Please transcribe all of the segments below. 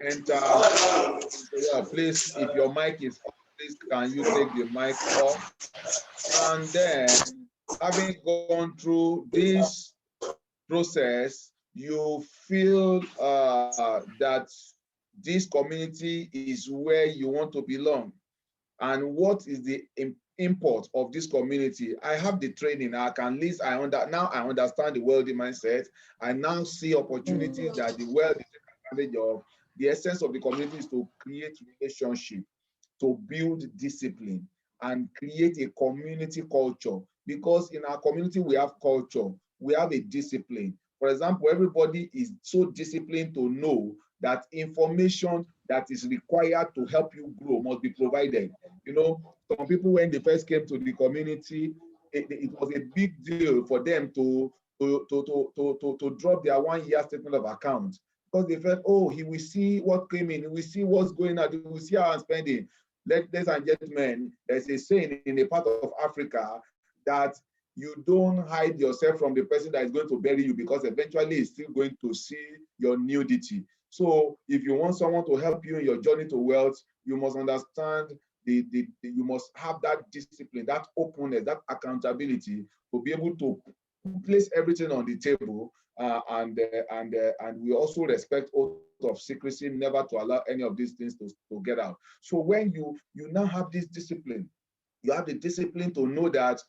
enter. Yeah, please, if your mic is off, please can you take the mic off? And then, having gone through this process, you feel that this community is where you want to belong. And what is the import of this community? I have the training. I can list. Now I understand the wealthy mindset. I now see opportunities that the world is taking advantage of. The essence of the community is to create relationship, to build discipline, and create a community culture. Because in our community, we have culture, we have a discipline. For example, everybody is so disciplined to know that information that is required to help you grow must be provided. You know, some people, when they first came to the community, it was a big deal for them to drop their 1 year statement of account, because they felt, oh, he will see what came in, he will see what's going on, he will see how I'm spending. Ladies and gentlemen, there's a saying in a part of Africa that you don't hide yourself from the person that is going to bury you, because eventually he's still going to see your nudity. So if you want someone to help you in your journey to wealth, you must understand you must have that discipline, that openness, that accountability to be able to place everything on the table, and we also respect oath of secrecy, never to allow any of these things to get out. So when you now have this discipline, you have the discipline to know that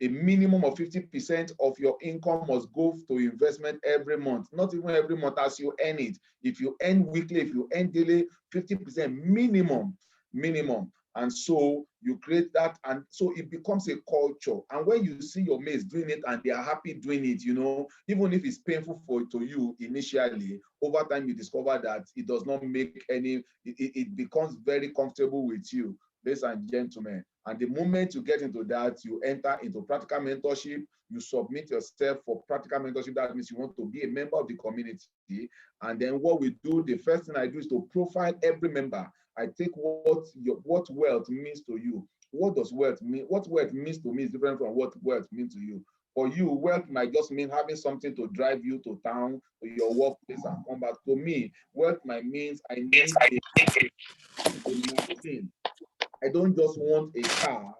a minimum of 50% of your income must go to investment every month, not even every month as you earn it. If you earn weekly, if you earn daily, 50% minimum. And so you create that, and so it becomes a culture. And when you see your mates doing it and they are happy doing it, you know, even if it's painful to you initially, over time you discover that it does not make any, it becomes very comfortable with you, ladies and gentlemen. And the moment you get into that, you enter into practical mentorship, you submit yourself for practical mentorship. That means you want to be a member of the community. And then what we do, the first thing I do is to profile every member. I take what wealth means to you. What does wealth mean? What wealth means to me is different from what wealth means to you. For you, wealth might just mean having something to drive you to town, to your workplace, and come back. To me, wealth might mean I need a machine. I don't just want a car,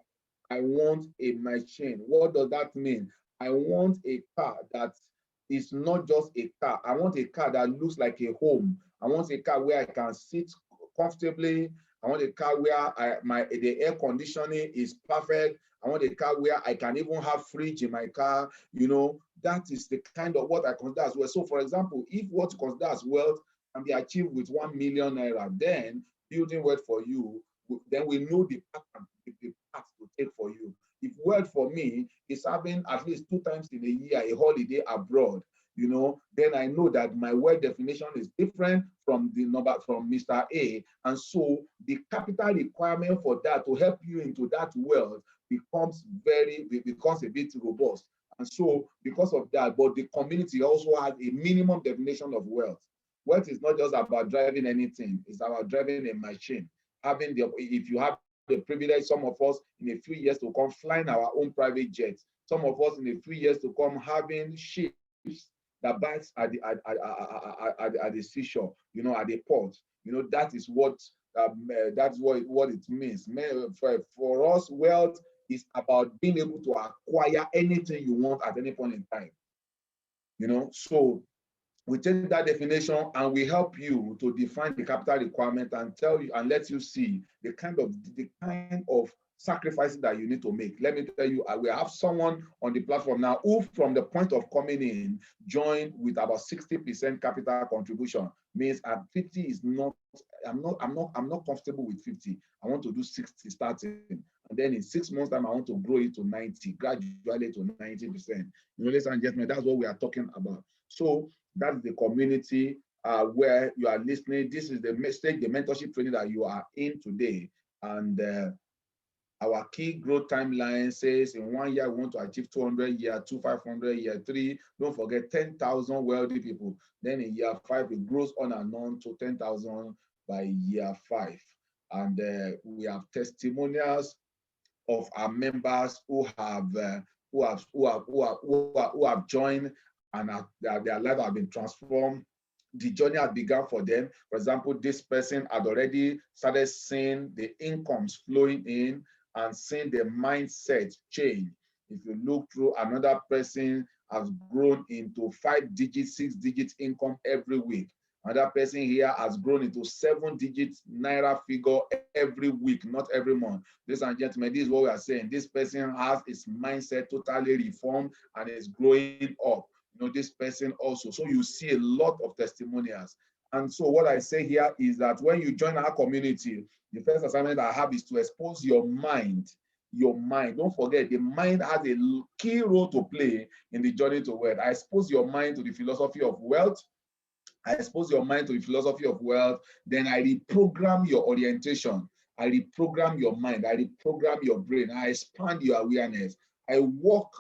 I want a machine. What does that mean? I want a car that is not just a car. I want a car that looks like a home. I want a car where I can sit comfortably. I want a car where the air conditioning is perfect. I want a car where I can even have fridge in my car. You know, that is the kind of what I consider as wealth. So for example, if what you consider as wealth can be achieved with 1 million naira, then building wealth for you, then we know the pattern, the path to take for you. If wealth for me is having at least 2 times in a year a holiday abroad, you know, then I know that my wealth definition is different from the number from Mr. A. And so the capital requirement for that to help you into that wealth becomes a bit robust. And so because of that, but the community also has a minimum definition of wealth. Wealth is not just about driving anything, it's about driving a machine. If you have the privilege, some of us in a few years to come flying our own private jets, some of us in a few years to come having ships that bites at the seashore, you know, at the port. You know, that is what it means. For us, wealth is about being able to acquire anything you want at any point in time. You know, so we take that definition and we help you to define the capital requirement and tell you and let you see the kind of sacrifices that you need to make. Let me tell you, we have someone on the platform now who, from the point of coming in, joined with about 60% capital contribution. Means at 50 is not. I'm not comfortable with 50. I want to do 60 starting, and then in 6 months' time, I want to grow it to 90, gradually to 90%. You know, ladies and gentlemen, that's what we are talking about. So that's the community where you are listening. This is the message, the mentorship training that you are in today. And our key growth timeline says in 1 year, we want to achieve 200, year 2, 500, year 3. Don't forget 10,000 wealthy people. Then in year 5, it grows on and on to 10,000 by year 5. And we have testimonials of our members who have joined, and their lives have been transformed. the journey had begun for them. For example, this person had already started seeing the incomes flowing in and seeing the mindset change. If you look through, another person has grown into 5-digit, 6-digit income every week. Another person here has grown into 7-digit naira figure every week, not every month. Ladies and gentlemen, this is what we are saying. This person has his mindset totally reformed and is growing up. You know, this person also. So you see a lot of testimonials. And so what I say here is that when you join our community, the first assignment I have is to expose your mind. Your mind. Don't forget, the mind has a key role to play in the journey to wealth. I expose your mind to the philosophy of wealth. I expose your mind to the philosophy of wealth. Then I reprogram your orientation. I reprogram your mind. I reprogram your brain. I expand your awareness. I work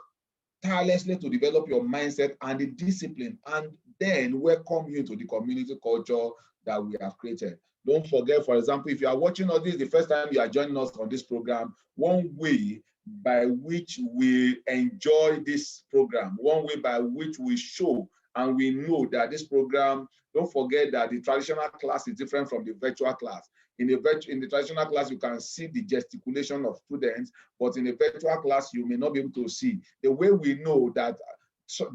tirelessly to develop your mindset and the discipline, and then welcome you to the community culture that we have created. Don't forget, for example, if you are watching all this the first time you are joining us on this program, one way by which we enjoy this program, one way by which we show and we know that this program, don't forget that the traditional class is different from the virtual class. In the traditional class, you can see the gesticulation of students, but in a virtual class, you may not be able to see. The way we know that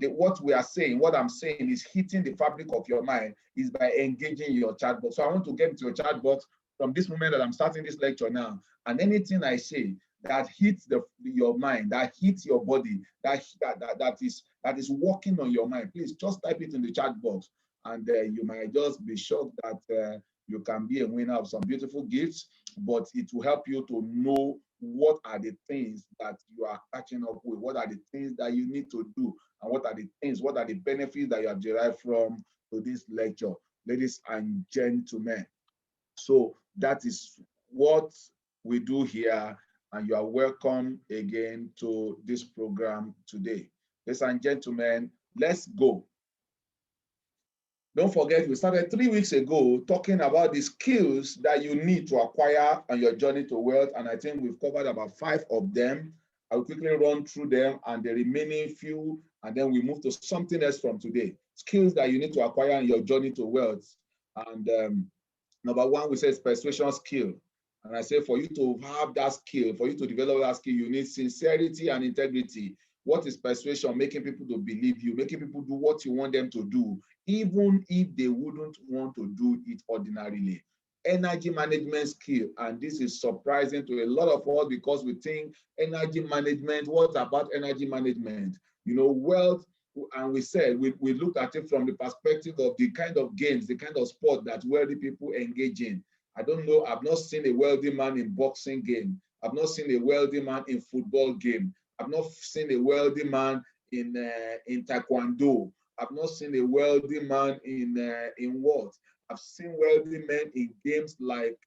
what we are saying, what I'm saying is hitting the fabric of your mind is by engaging your chat box. So I want to get into your chat box from this moment that I'm starting this lecture now. And anything I say that hits your mind, that hits your body, that is working on your mind, please just type it in the chat box. And you might just be shocked that you can be a winner of some beautiful gifts, but it will help you to know what are the things that you are catching up with, what are the things that you need to do, and what are the benefits that you have derived from to this lecture, ladies and gentlemen. So that is what we do here, and you are welcome again to this program today. Ladies and gentlemen, let's go. Don't forget, we started 3 weeks ago talking about the skills that you need to acquire on your journey to wealth. And I think we've covered about 5 of them. I'll quickly run through them and the remaining few, and then we move to something else from today. Skills that you need to acquire on your journey to wealth. And number 1, we say persuasion skill. And I say for you to have that skill, for you to develop that skill, you need sincerity and integrity. What is persuasion? Making people to believe you, making people do what you want them to do, even if they wouldn't want to do it ordinarily. Energy management skill, and this is surprising to a lot of us because we think energy management, what about energy management? You know, wealth, and we said, we looked at it from the perspective of the kind of games, the kind of sport that wealthy people engage in. I don't know, I've not seen a wealthy man in boxing game. I've not seen a wealthy man in football game. I've not seen a wealthy man in taekwondo. I've not seen a wealthy man in what? I've seen wealthy men in games like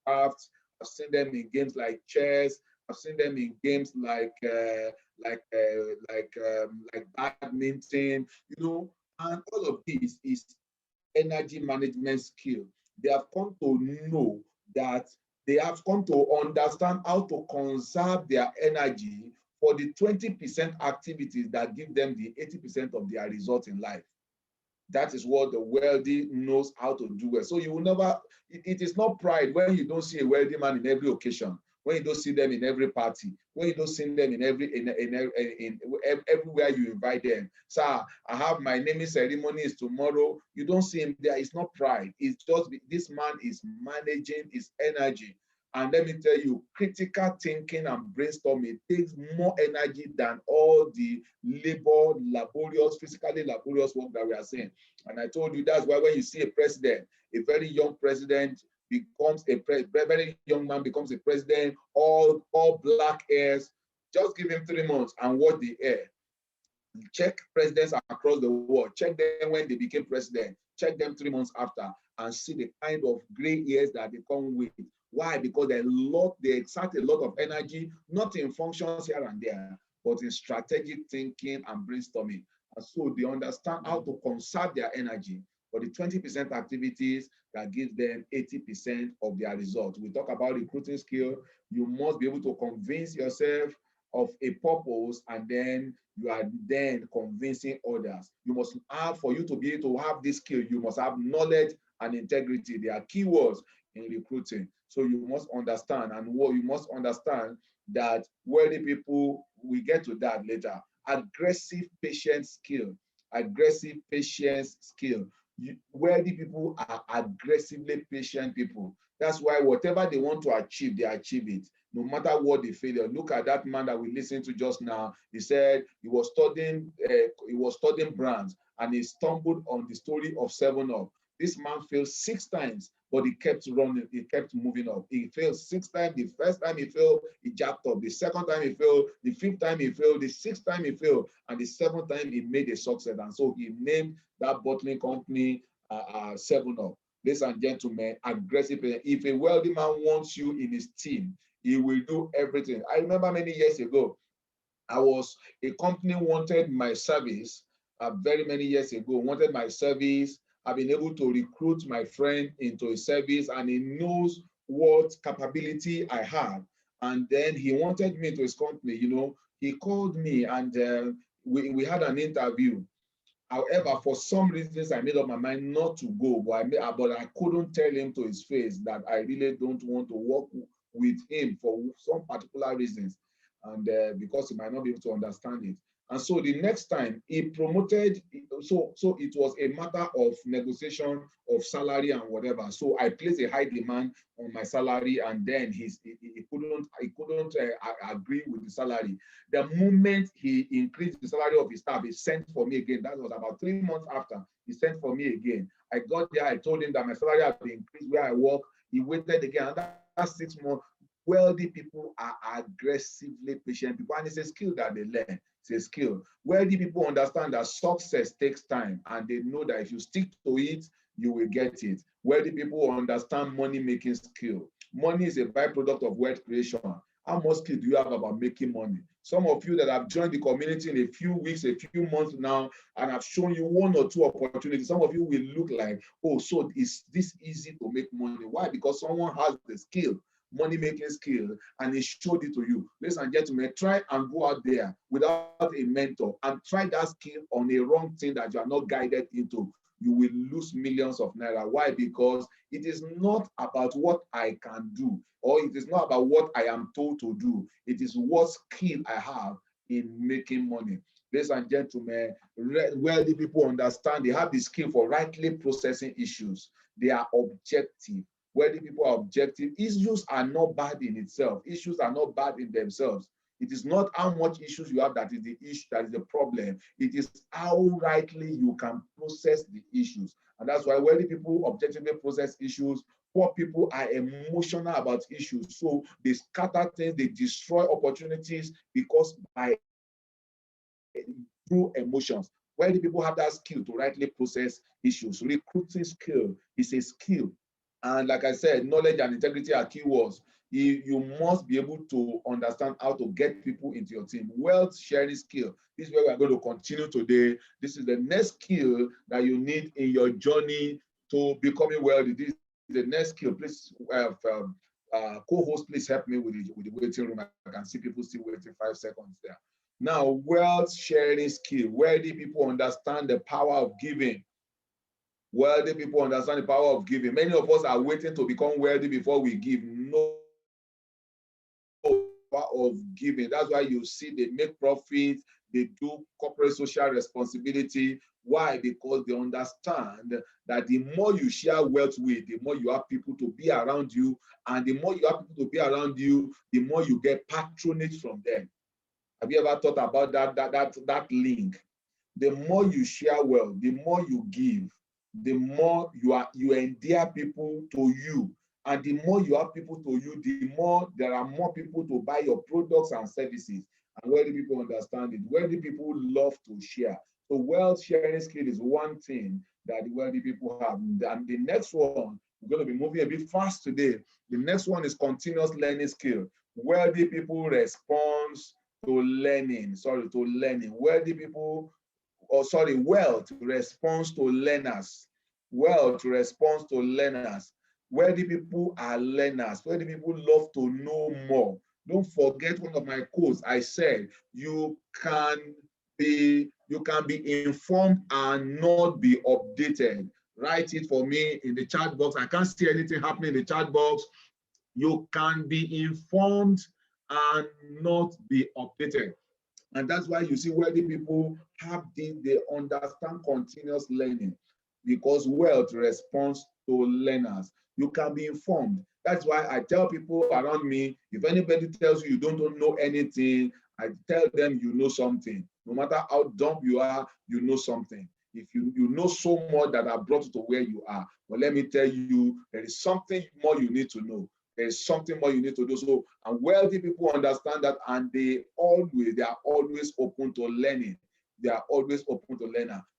drafts. I've seen them in games like chess. I've seen them in games like badminton. You know, and all of this is energy management skill. They have come to know that they have come to understand how to conserve their energy for the 20% activities that give them the 80% of their results in life. That is what the wealthy knows how to do well. So you will never, it is not pride when you don't see a wealthy man in every occasion, when you don't see them in every party, when you don't see them in everywhere you invite them. Sir, I have my naming ceremony is tomorrow. You don't see him there. It's not pride. It's just this man is managing his energy. And let me tell you, critical thinking and brainstorming takes more energy than all the physically laborious work that we are saying. And I told you that's why when you see a president, a very young president becomes very young man becomes a president, all black hairs, just give him 3 months and watch the hair. Check presidents across the world, check them when they became president, check them 3 months after, and see the kind of gray hairs that they come with. Why? Because they exert a lot of energy, not in functions here and there, but in strategic thinking and brainstorming. And so they understand how to conserve their energy for the 20% activities that gives them 80% of their results. We talk about recruiting skill. You must be able to convince yourself of a purpose, and then you are then convincing others. You must have, for you to be able to have this skill, you must have knowledge and integrity. They are keywords in recruiting. So you must understand, and what you must understand that wealthy people, we get to that later. Aggressive patient skill. Aggressive patience skill. Wealthy people are aggressively patient people. That's why whatever they want to achieve, they achieve it, no matter what the failure. Look at that man that we listened to just now. He said he was studying brands, and he stumbled on the story of 7-Up. This man failed 6 times, but he kept running, he kept moving up. He failed 6 times. The first time he failed, he jacked up. The second time he failed, the 5th time he failed, the 6th time he failed, and the 7th time he made a success. And so he named that bottling company 7-Up. Ladies and gentlemen, aggressive. If a wealthy man wants you in his team, he will do everything. I remember many years ago, a company wanted my service very many years ago, wanted my service. I've been able to recruit my friend into a service, and he knows what capability I have. And then he wanted me to his company. He called me, and we had an interview. However, for some reasons, I made up my mind not to go, but I couldn't tell him to his face that I really don't want to work with him for some particular reasons, and because he might not be able to understand it. And so the next time he promoted, so it was a matter of negotiation of salary and whatever. So I placed a high demand on my salary, and then he couldn't agree with the salary. The moment he increased the salary of his staff, he sent for me again. That was about 3 months after. He sent for me again. I got there. I told him that my salary had been increased where I work. He waited again. And that's 6 months. Wealthy people are aggressively patient people, and it's a skill that they learn. It's a skill. Wealthy people understand that success takes time, and they know that if you stick to it, you will get it. Wealthy people understand money-making skill. Money is a byproduct of wealth creation. How much skill do you have about making money? Some of you that have joined the community in a few weeks, a few months now, and I've shown you 1 or 2 opportunities, some of you will look like, oh, so is this easy to make money? Why? Because someone has the skill, money-making skill, and he showed it to you. Ladies and gentlemen, try and go out there without a mentor and try that skill on a wrong thing that you are not guided into. You will lose millions of naira. Why? Because it is not about what I can do, or it is not about what I am told to do. It is what skill I have in making money. Ladies and gentlemen, wealthy people understand they have the skill for rightly processing issues. They are objective. Wealthy people are objective. Issues are not bad in itself. Issues are not bad in themselves. It is not how much issues you have that is the issue, that is the problem. It is how rightly you can process the issues. And that's why wealthy people objectively process issues. Poor people are emotional about issues. So they scatter things, they destroy opportunities because through emotions. Wealthy people have that skill to rightly process issues. Recruiting skill is a skill. And like I said, knowledge and integrity are keywords. You must be able to understand how to get people into your team. Wealth sharing skill. This is where we're going to continue today. This is the next skill that you need in your journey to becoming wealthy. This is the next skill. Please, co-host, please help me with the waiting room. I can see people still waiting 5 seconds there. Now, wealth sharing skill. Wealthy people understand the power of giving. Wealthy people understand the power of giving. Many of us are waiting to become wealthy before we give. No power of giving. That's why you see they make profit, they do corporate social responsibility. Why? Because they understand that the more you share wealth with, the more you have people to be around you, and the more you have people to be around you, the more you get patronage from them. Have you ever thought about that link? The more you share wealth, the more you give, the more you endear people to you. And the more you have people to you, the more there are more people to buy your products and services. And wealthy people understand it. Wealthy people love to share. So wealth sharing skill is one thing that the wealthy people have. And the next one, we're going to be moving a bit fast today. The next one is continuous learning skill. Wealthy people respond to learning. Wealthy people, wealth responds to learners. Wealth responds to learners. Wealthy people are learners. Wealthy people love to know more. Don't forget one of my quotes. I said, you can be informed and not be updated. Write it for me in the chat box. I can't see anything happening in the chat box. You can be informed and not be updated. And that's why you see wealthy people they understand continuous learning, because wealth responds to learners. You can be informed. That's why I tell people around me, if anybody tells you you don't know anything, I tell them you know something. No matter how dumb you are, you know something. If you know so much that have brought you to where you are, but let me tell you, there is something more you need to know. There's something more you need to do. So, and wealthy people understand that, and they are always open to learning. They are always open to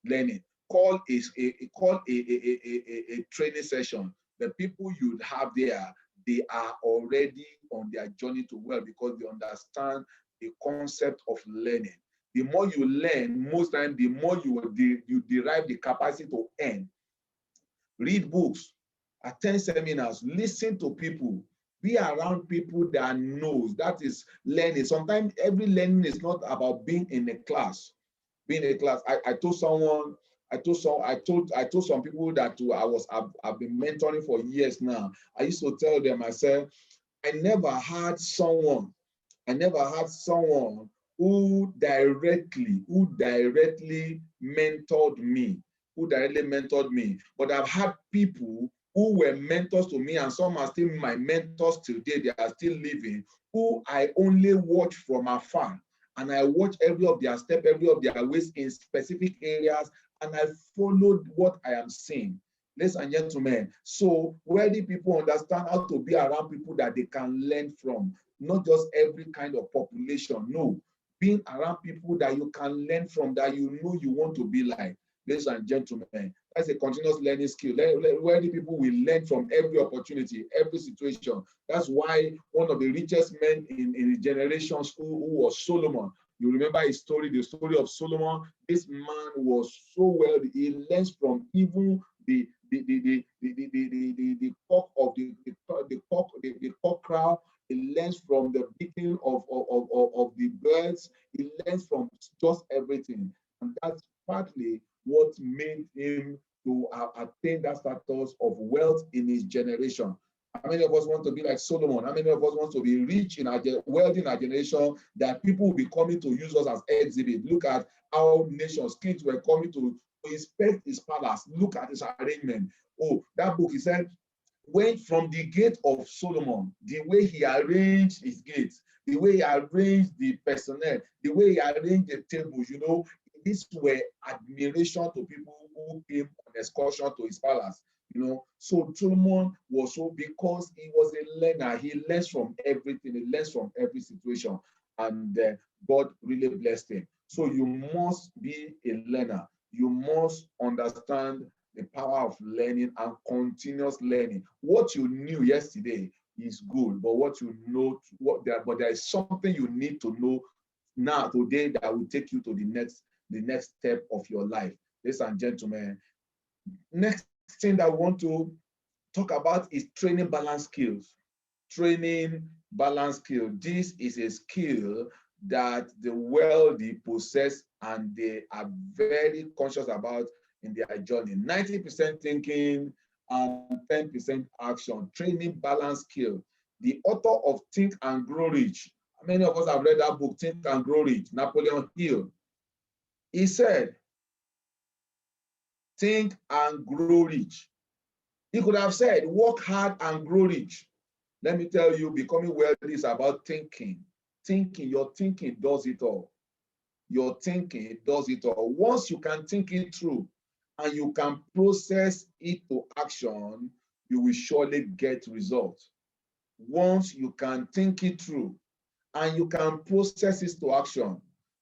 learning. Call a training session. The people you'd have there, they are already on their journey to wealth, because they understand the concept of learning. The more you learn, most times, the more you derive the capacity to earn. Read books, attend seminars, listen to people, be around people that knows. That is learning. Sometimes every learning is not about being in a class. Being in a class. I told some people that I've been mentoring for years now. I used to tell them, I said, I never had someone who directly mentored me, but I've had people who were mentors to me, and some are still my mentors today. They are still living, who I only watch from afar, and I watch every of their step, every of their ways in specific areas, and I followed what I am seeing. Ladies and gentlemen, so wealthy people understand how to be around people that they can learn from, not just every kind of population. No, being around people that you can learn from, that you know you want to be like. Ladies and gentlemen, that's a continuous learning skill. Wealthy people will learn from every opportunity, every situation. That's why one of the richest men in the generation school, who was Solomon. You remember his story, the story of Solomon. This man was so wealthy. He learns from even the cock of the cock crow. He learns from the beating of the birds. He learns from just everything. And that's partly what made him to attain that status of wealth in his generation. How many of us want to be like Solomon? How many of us want to be rich in our wealthy in our generation, that people will be coming to use us as exhibit? Look at how nations, kings were coming to inspect his palace. Look at his arrangement. Oh, that book, he said, went from the gate of Solomon, the way he arranged his gates, the way he arranged the personnel, the way he arranged the tables, these were admiration to people who came on excursion to his palace. So Solomon was so, because he was a learner, he learns from everything, he learns from every situation, and God really blessed him. So you must be a learner. You must understand the power of learning and continuous learning. What you knew yesterday is good, but what you know, but there is something you need to know now, today, that will take you to the next step of your life. Ladies and gentlemen, next thing that I want to talk about is training balance skills. Training balance skill. This is a skill that the wealthy possess, and they are very conscious about in their journey. 90% thinking and 10% action. Training balance skill. The author of Think and Grow Rich. Many of us have read that book, Think and Grow Rich, Napoleon Hill. He said, think and grow rich. He could have said, work hard and grow rich. Let me tell you, becoming wealthy is about thinking. Your thinking does it all. Your thinking does it all. Once you can think it through and you can process it to action, you will surely get results. Once you can think it through and you can process it to action,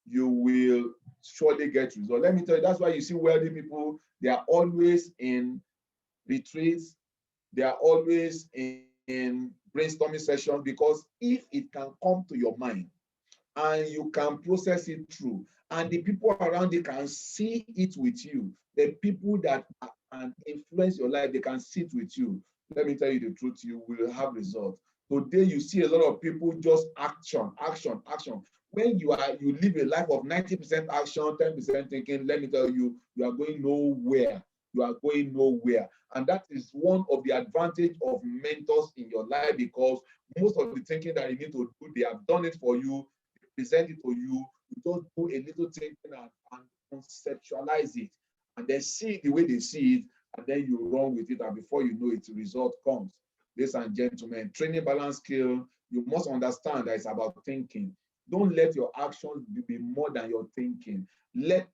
you will surely get results. Let me tell you, that's why you see wealthy people, they are always in retreats, they are always in brainstorming sessions, because if it can come to your mind and you can process it through, and the people around you can see it with you, the people that can influence your life, they can sit with you. Let me tell you the truth, you will have results. Today, you see a lot of people just action. When you live a life of 90% action, 10% thinking, let me tell you, you are going nowhere. You are going nowhere. And that is one of the advantage of mentors in your life, because most of the thinking that you need to do, they have done it for you, they present it to you. You just do a little thinking and conceptualize it, and then see it the way they see it, and then you run with it, and before you know it, the result comes. Ladies and gentlemen, training balance skill, you must understand that it's about thinking. Don't let your actions be more than your thinking.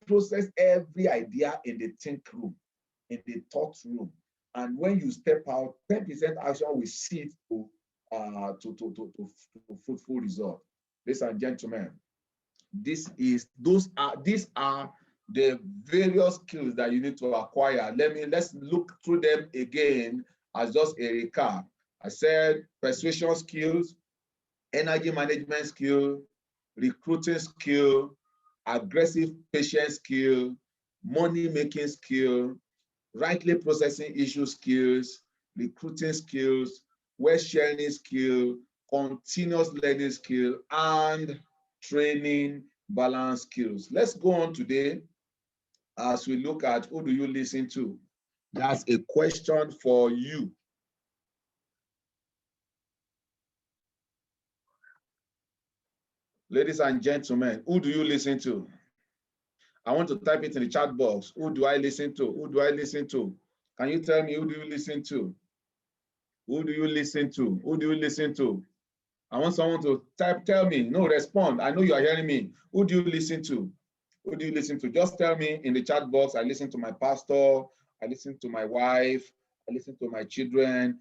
Process every idea in the think room, in the thought room. And when you step out, 10% action will see it to fruitful result. Ladies and gentlemen, these are the various skills that you need to acquire. Let's look through them again as just a recap. I said persuasion skills, energy management skill, recruiting skill, aggressive patient skill, money making skill, rightly processing issue skills, recruiting skills, well sharing skill, continuous learning skill, and training balance skills. Let's go on today as we look at who do you listen to. That's a question for you. Ladies and gentlemen, who do you listen to? I want to type it in the chat box. Who do I listen to? Who do I listen to? Can you tell me, who do you listen to? Who do you listen to? Who do you listen to? I want someone to tell me, no, respond. I know you are hearing me. Who do you listen to? Who do you listen to? Just tell me in the chat box. I listen to my pastor. I listen to my wife. I listen to my children.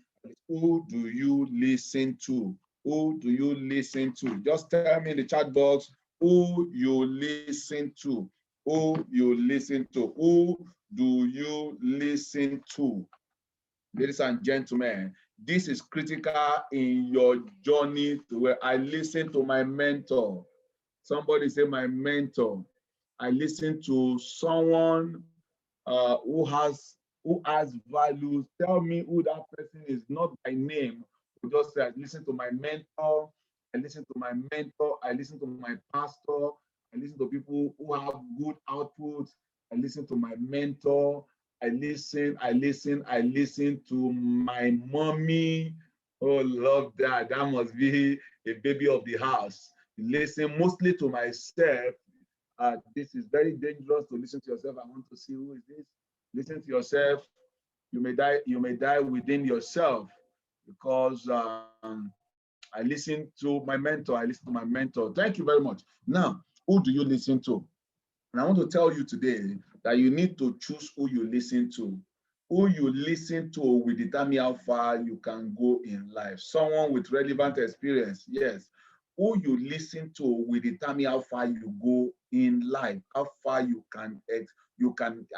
Who do you listen to? Who do you listen to? Just tell me in the chat box who you listen to. Who you listen to. Who do you listen to? Ladies and gentlemen, this is critical in your journey to where I listen to my mentor. Somebody say my mentor. I listen to someone who has values. Tell me who that person is, not by name. You just say, I listen to my mentor. I listen to my mentor. I listen to my pastor. I listen to people who have good outputs. I listen to my mentor. I listen to my mommy. Oh, love that. That must be a baby of the house. Listen mostly to myself. This is very dangerous to listen to yourself. I want to see who is this. Listen to yourself. You may die within yourself, because I listen to my mentor. Thank you very much. Now, who do you listen to? And I want to tell you today that you need to choose who you listen to. Who you listen to will determine how far you can go in life. Someone with relevant experience, yes. Who you listen to will determine how far you go in life, how far you can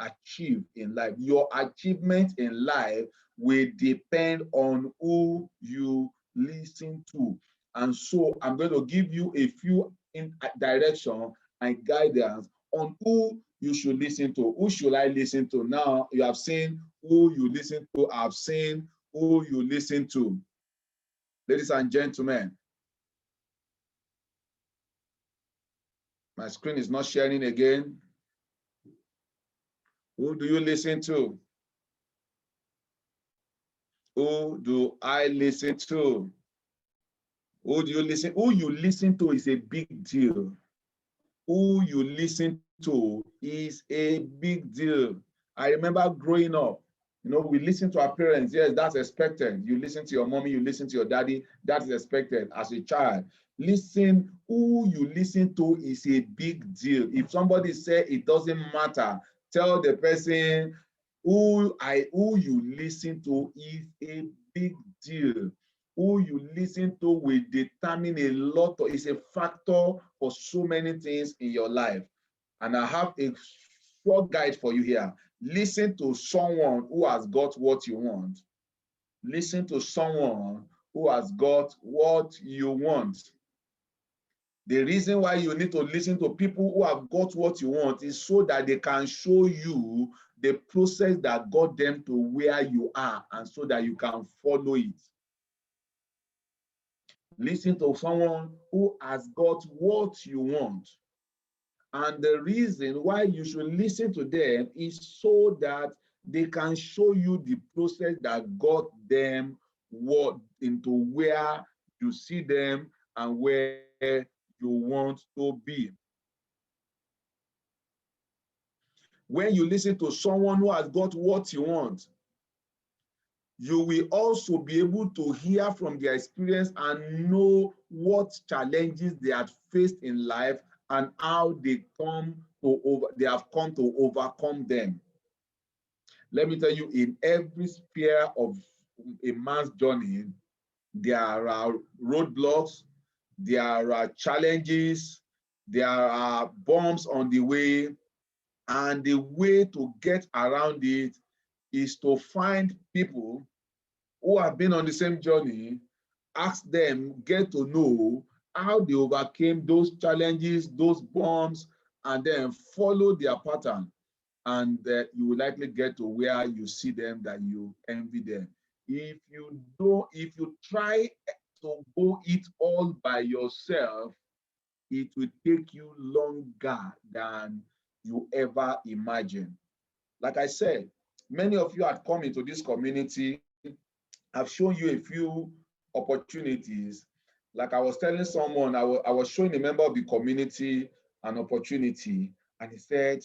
achieve in life. Your achievement in life will depend on who you listen to. And so I'm going to give you a few direction and guidance on who you should listen to. Who should I listen to? Now you have seen who you listen to. I've seen who you listen to. Ladies and gentlemen, my screen is not sharing again. Who do you listen to? Who do I listen to? Who do you listen? Who you listen to is a big deal. Who you listen to is a big deal. I remember growing up, we listen to our parents. Yes, that's expected. You listen to your mommy, you listen to your daddy, that's expected as a child. Listen, who you listen to is a big deal. If somebody say it doesn't matter, tell the person who you listen to is a big deal. Who you listen to will determine is a factor for so many things in your life. And I have a short guide for you here. Listen to someone who has got what you want. Listen to someone who has got what you want. The reason why you need to listen to people who have got what you want is so that they can show you the process that got them to where you are, and so that you can follow it. Listen to someone who has got what you want. And the reason why you should listen to them is so that they can show you the process that got them into where you see them and where you want to be. When you listen to someone who has got what you want, you will also be able to hear from their experience and know what challenges they have faced in life and how they have come to overcome them. Let me tell you, in every sphere of a man's journey, there are roadblocks, there are challenges, there are bumps on the way, and the way to get around it is to find people who have been on the same journey, ask them, get to know how they overcame those challenges, those bumps, and then follow their pattern. And you will likely get to where you see them that you envy them. If you try to go it all by yourself, it will take you longer than you ever imagine. Like I said, many of you had come into this community. I've shown you a few opportunities. Like I was telling someone, I was showing a member of the community an opportunity, and he said,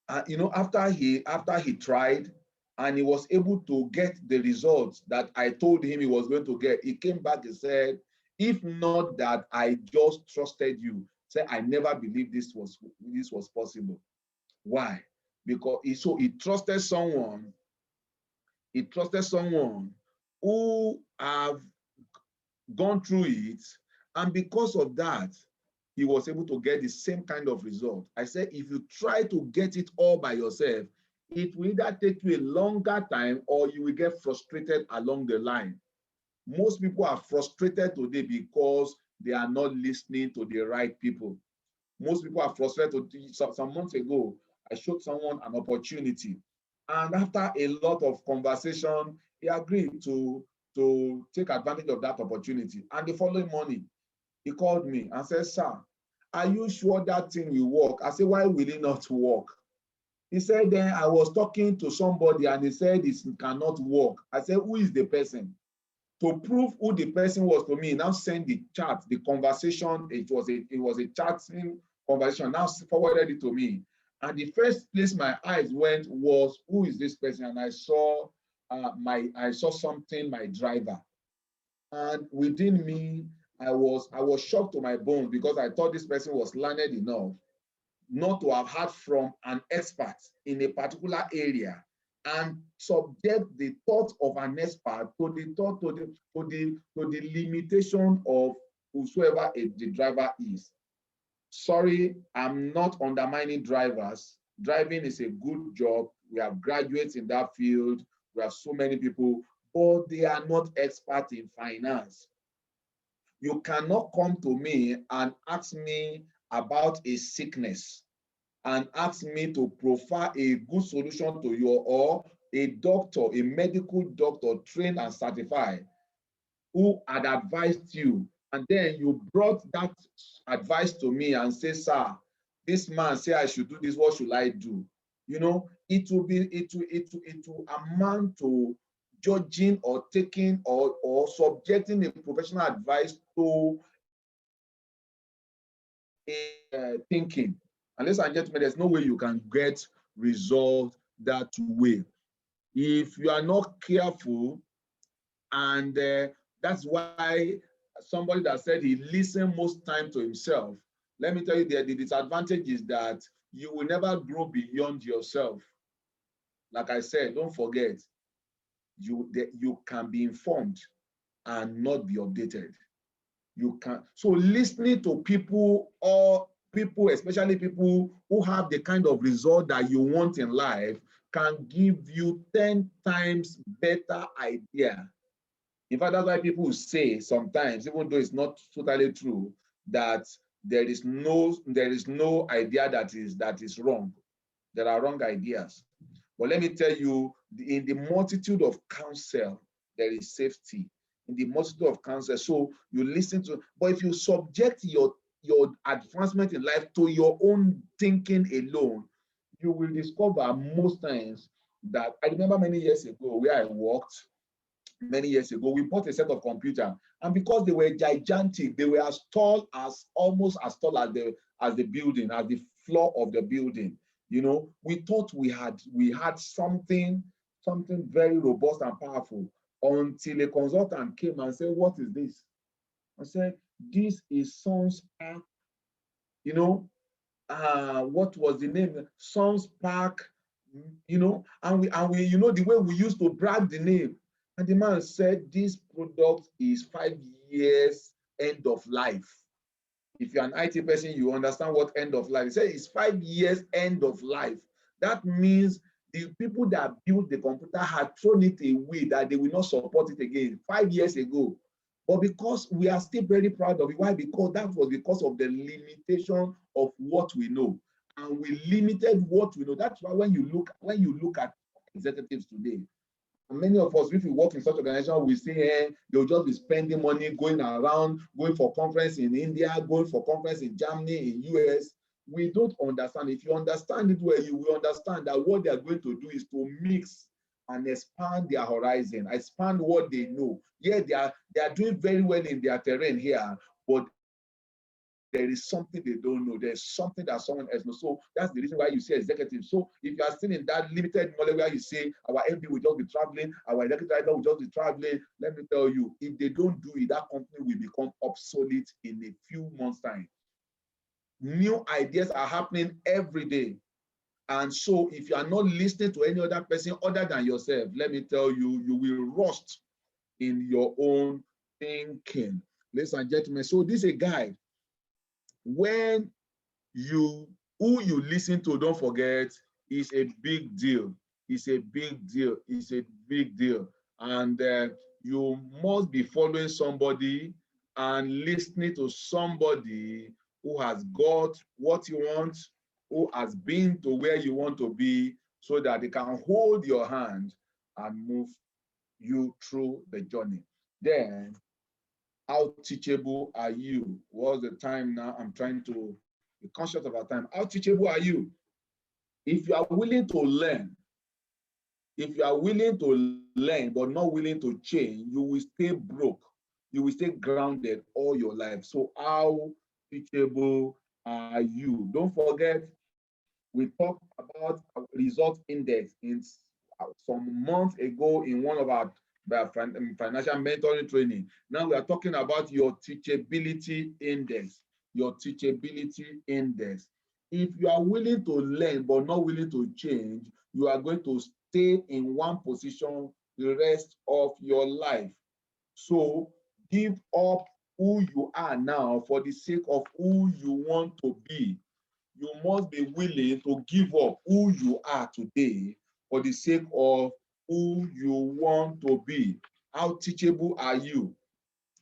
after he tried and he was able to get the results that I told him he was going to get, he came back and said, if not that I just trusted you, say I never believed this was possible. Why? Because he trusted someone. He trusted someone who have gone through it, and because of that, he was able to get the same kind of result. I said, if you try to get it all by yourself, it will either take you a longer time or you will get frustrated along the line. Most people are frustrated today because they are not listening to the right people. Most people are frustrated. Some months ago, I showed someone an opportunity, and after a lot of conversation, he agreed to take advantage of that opportunity. And the following morning, he called me and said, sir, are you sure that thing will work? I said, why will it not work? He said, then I was talking to somebody and he said it cannot work. I said, who is the person? To prove who the person was to me, now send the chat, the conversation. It was a chatting conversation. Now forwarded it to me. And the first place my eyes went was, who is this person? And I saw something, my driver. And within me, I was shocked to my bones because I thought this person was learned enough not to have heard from an expert in a particular area and subject the thought of an expert to the limitation of whosoever the driver is. Sorry, I'm not undermining drivers. Driving is a good job. We have graduates in that field. We have so many people, but they are not experts in finance. You cannot come to me and ask me about a sickness and ask me to profile a good solution to you, or a doctor, a medical doctor trained and certified who had advised you, and then you brought that advice to me and say, sir, this man say I should do this, what should I do? It will amount to judging or taking or subjecting a professional advice to a thinking. And ladies and gentlemen, there's no way you can get resolved that way. If you are not careful, and that's why somebody that said he listened most time to himself, let me tell you that the disadvantage is that you will never grow beyond yourself. Like I said, don't forget, you can be informed and not be updated. You can. So listening to people, or people, especially people who have the kind of result that you want in life, can give you 10 times better idea. In fact, that's why people say sometimes, even though it's not totally true, that there is no idea that is wrong. There are wrong ideas. But let me tell you, in the multitude of counsel, there is safety. in the multitude of counsel. So you listen to, but if you subject your advancement in life to your own thinking alone, you will discover most times that, I remember many years ago where I worked, many years ago, we bought a set of computer, and because they were gigantic, they were as tall as, almost as tall as the building, as the floor of the building. You know, we thought we had something very robust and powerful, until a consultant came and said, "What is this?" I said, "This is SunSpark." You know, what was the name? SunSpark. You know, and we, you know, the way we used to brag the name. And the man said, "This product is 5 years end of life." If you're an IT person, you understand what end of life. He said it's 5 years end of life. That means the people that built the computer had thrown it away, that they will not support it again 5 years ago. But because we are still very proud of it, why? Because that was because of the limitation of what we know. And we limited what we know. That's why when you look at executives today, many of us, if we work in such organization, we say, hey, they'll just be spending money going around, going for conference in India, going for conference in Germany, in US. We don't understand. If you understand it well, you will understand that what they are going to do is to mix and expand their horizon, expand what they know. Yeah, they are doing very well in their terrain here, but there is something they don't know. There's something that someone else knows. So that's the reason why you see executives. So if you are still in that limited knowledge where you say our MD will just be traveling, our executive director will just be traveling, let me tell you, if they don't do it, that company will become obsolete in a few months' time. New ideas are happening every day. And so if you are not listening to any other person other than yourself, let me tell you, you will rust in your own thinking. Ladies and gentlemen, so this is a guide. When who you listen to, don't forget, is a big deal. It's a big deal. It's a big deal. And you must be following somebody and listening to somebody who has got what you want, who has been to where you want to be, so that they can hold your hand and move you through the journey. Then, how teachable are you? What's the time now? I'm trying to be conscious of our time. How teachable are you? If you are willing to learn, if you are willing to learn but not willing to change, you will stay broke. You will stay grounded all your life. So how teachable are you? Don't forget, we talked about our result index in some months ago in one of our financial mentoring training. Now we are talking about your teachability index. Your teachability index. If you are willing to learn but not willing to change, you are going to stay in one position the rest of your life. So give up who you are now for the sake of who you want to be. You must be willing to give up who you are today for the sake of who you want to be. How teachable are you?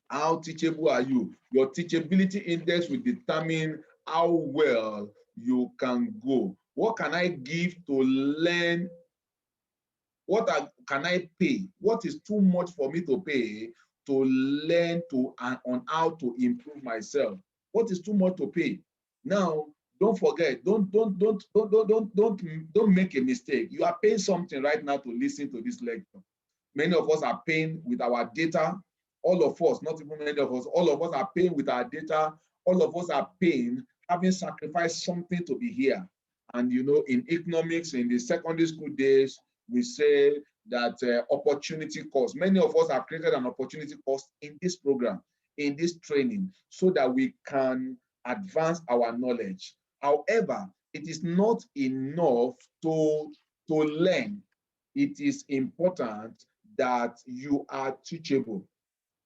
How teachable are you? Your teachability index will determine how well you can go. What can I give to learn? Can I pay? What is too much for me to pay to learn on how to improve myself? What is too much to pay? Now, don't forget, don't make a mistake. You are paying something right now to listen to this lecture. Many of us are paying with our data. All of us, not even many of us, all of us are paying with our data. All of us are paying, having sacrificed something to be here. And you know, in economics, in the secondary school days, we say that opportunity cost. Many of us have created an opportunity cost in this program, in this training, so that we can advance our knowledge. However, it is not enough to learn. It is important that you are teachable.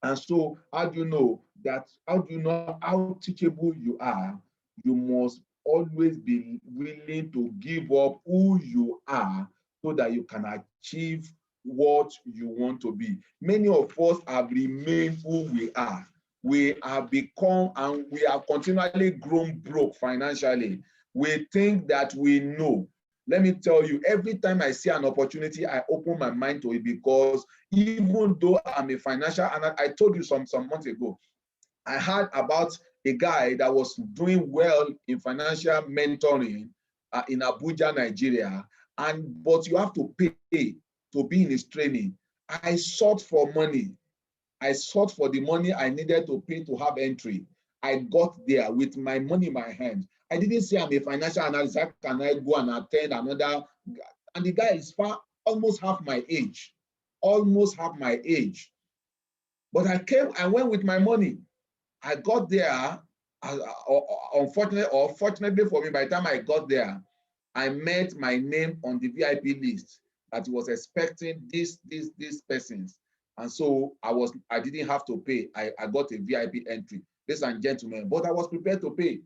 And so, how do you know that? How do you know how teachable you are? You must always be willing to give up who you are so that you can achieve what you want to be. Many of us have remained who we are. We have become and we have continually grown broke financially. We think that we know. Let me tell you, every time I see an opportunity, I open my mind to it, because even though I'm a financial analyst, I told you some months ago, I heard about a guy that was doing well in financial mentoring in Abuja, Nigeria, but you have to pay to be in his training. I sought for money. I sought for the money I needed to pay to have entry. I got there with my money in my hand. I didn't say I'm a financial analyst. How can I go and attend another? And the guy is almost half my age. Almost half my age. But I went with my money. I got there, fortunately for me, by the time I got there, I met my name on the VIP list that was expecting these persons. And so I didn't have to pay. I got a VIP entry, ladies and gentlemen, but I was prepared to pay.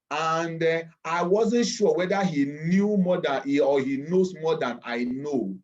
And I wasn't sure whether he knew more than he knows more than I know.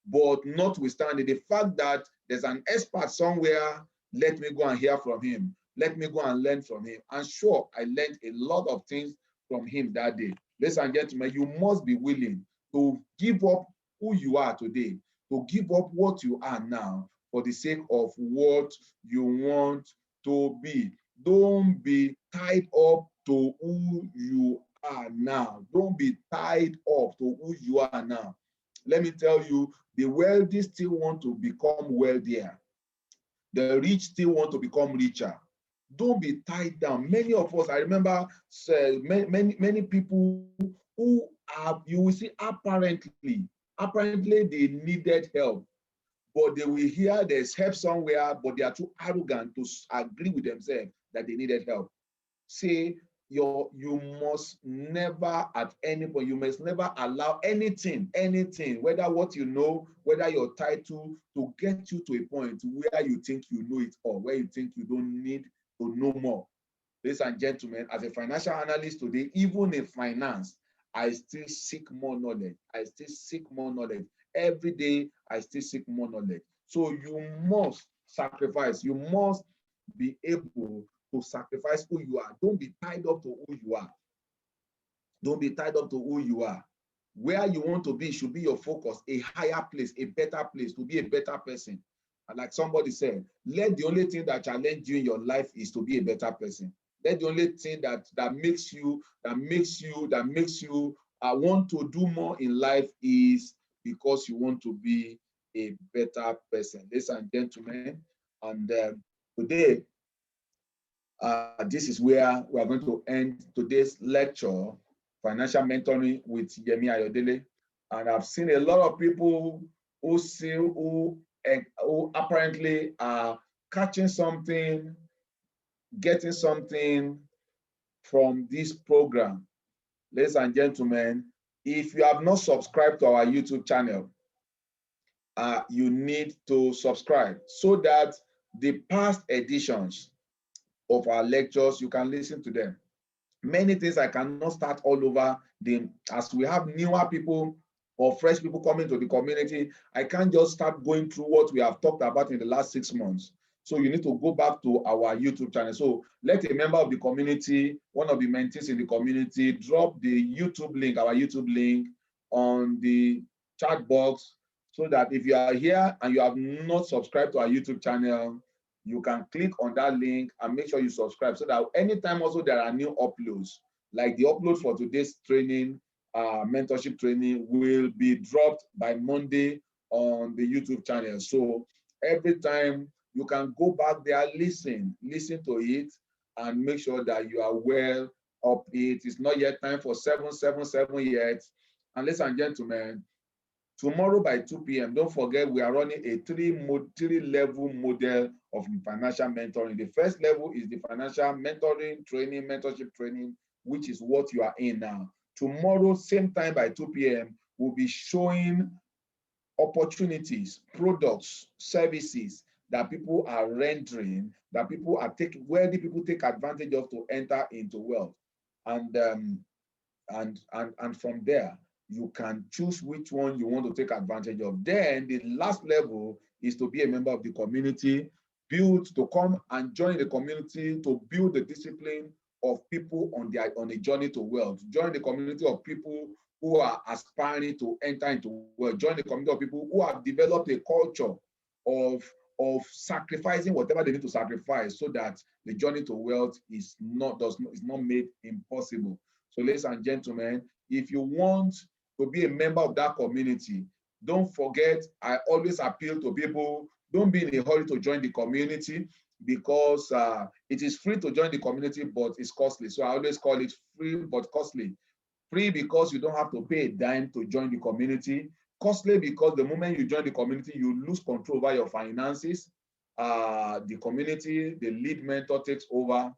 But notwithstanding the fact that there's an expert somewhere, let me go and hear from him. Let me go and learn from him. And sure, I learned a lot of things from him that day. Ladies and gentlemen, you must be willing to give up who you are today, to give up what you are now for the sake of what you want to be. Don't be tied up to who you are now. Don't be tied up to who you are now. Let me tell you, the wealthy still want to become wealthier. The rich still want to become richer. Don't be tied down. Many of us, I remember many people who are, you will see apparently they needed help, but they will hear there's help somewhere, but they are too arrogant to agree with themselves that they needed help. Say, you must never at any point, you must never allow anything, whether what you know, whether your title, to get you to a point where you think you know it all, where you think you don't need to know more. Ladies and gentlemen, as a financial analyst today, even in finance, I still seek more knowledge. I still seek more knowledge. Every day, I still seek more knowledge. So you must sacrifice. You must be able to sacrifice who you are. Don't be tied up to who you are. Don't be tied up to who you are. Where you want to be should be your focus, a higher place, a better place, to be a better person. And like somebody said, let the only thing that challenge you in your life is to be a better person. Let the only thing that makes you want to do more in life is because you want to be a better person. Ladies and gentlemen, and today, this is where we are going to end today's lecture, Financial Mentoring with Yemi Ayodele. And I've seen a lot of people who apparently are catching something, getting something from this program. Ladies and gentlemen, if you have not subscribed to our YouTube channel, you need to subscribe so that the past editions of our lectures, you can listen to them. Many things I cannot start all over. As we have newer people or fresh people coming to the community, I can't just start going through what we have talked about in the last 6 months. So you need to go back to our YouTube channel. So let a member of the community, one of the mentees in the community, drop the YouTube link, our YouTube link, on the chat box, so that if you are here and you have not subscribed to our YouTube channel, you can click on that link and make sure you subscribe, so that anytime also there are new uploads, like the upload for today's training, mentorship training, will be dropped by Monday on the YouTube channel. So every time you can go back there, listen to it, and make sure that you are well up it. It's not yet time for 777 yet. And ladies and gentlemen, tomorrow by 2 p.m., don't forget we are running a three-level model of financial mentoring. The first level is the financial mentoring training, mentorship training, which is what you are in now. Tomorrow, same time by 2 p.m., we'll be showing opportunities, products, services that people are rendering, that people are taking, wealthy people take advantage of to enter into wealth. And from there, you can choose which one you want to take advantage of. Then the last level is to be a member of the community, to come and join the community, to build the discipline of people on a journey to wealth. Join the community of people who are aspiring to enter into wealth. Join a community of people who have developed a culture of sacrificing whatever they need to sacrifice so that the journey to wealth is not made impossible. So, ladies and gentlemen, if you want to be a member of that community, don't forget, I always appeal to people, don't be in a hurry to join the community, because it is free to join the community, but it's costly. So I always call it free but costly. Free because you don't have to pay a dime to join the community. Costly because the moment you join the community, you lose control over your finances. The community, the lead mentor takes over.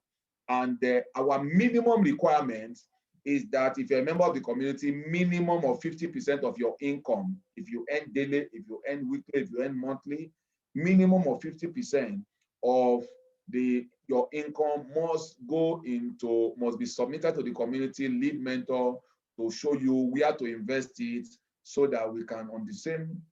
And our minimum requirement is that if you're a member of the community, minimum of 50% of your income, if you earn daily, if you earn weekly, if you earn monthly, minimum of 50% of your income must be submitted to the community lead mentor to show you where to invest it, so that we can, on the same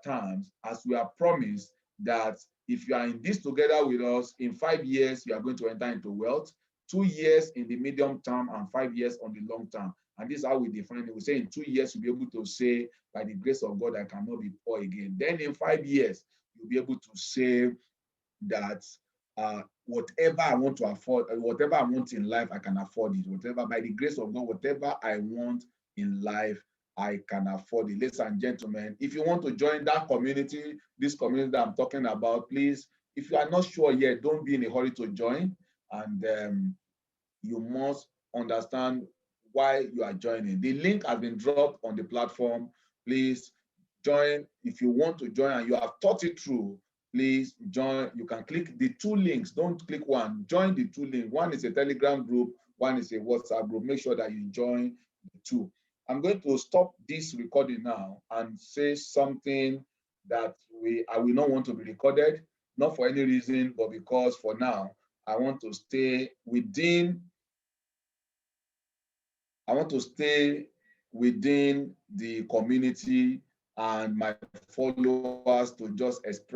terms, as we are promised, that if you are in this together with us, in 5 years, you are going to enter into wealth, 2 years in the medium term, and 5 years on the long term. And this is how we define it. We say in 2 years, you'll be able to say, by the grace of God, I cannot be poor again. Then in 5 years, you'll be able to say that whatever I want to afford, whatever I want in life, I can afford it. Whatever, by the grace of God, whatever I want in life, I can afford it. Ladies and gentlemen, if you want to join that community, this community that I'm talking about, please, if you are not sure yet, don't be in a hurry to join. And you must understand why you are joining. The link has been dropped on the platform. Please join. If you want to join and you have thought it through, please join. You can click the 2 links. Don't click one. Join the 2 links. One is a Telegram group, one is a WhatsApp group. Make sure that you join the 2. I'm going to stop this recording now and say something that I will not want to be recorded, not for any reason, but because for now, I want to stay within the community and my followers to just express